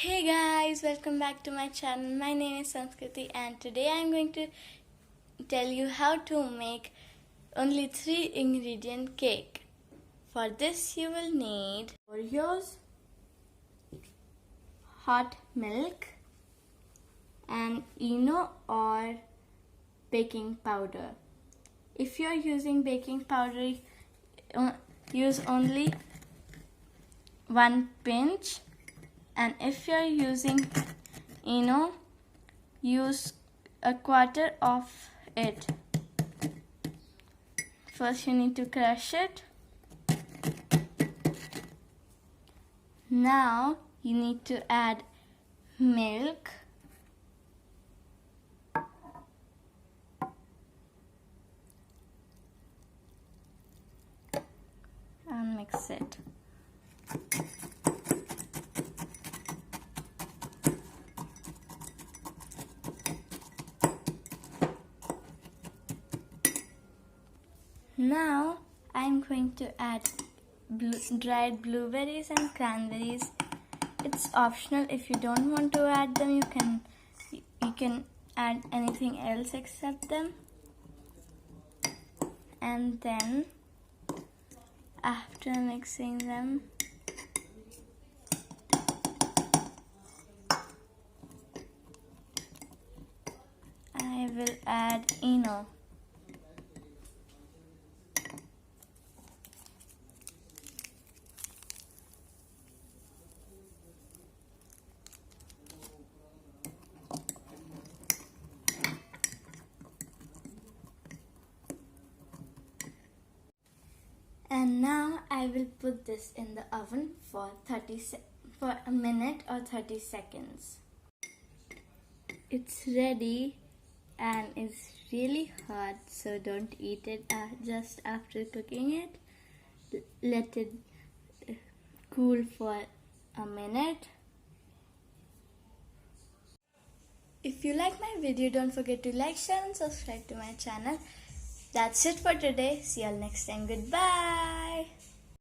Hey guys, welcome back to my channel. My name is Sanskriti and today I am going to tell you how to make only 3 ingredient cake. For this you will need Oreos, hot milk and Eno or baking powder. If you are using baking powder, use only 1 pinch. And if you are using Eno, use a quarter of it. First you need to crush it. Now you need to add milk. And mix it. Now I'm going to add dried blueberries and cranberries. It's optional. If you don't want to add them, you can add anything else except them. And then after mixing them, I will add Eno. And now I will put this in the oven for a minute or 30 seconds. It's ready and it's really hot, so don't eat it just after cooking it. Let it cool for a minute. If you like my video, don't forget to like, share and subscribe to my channel. That's it for today. See you all next time. Goodbye.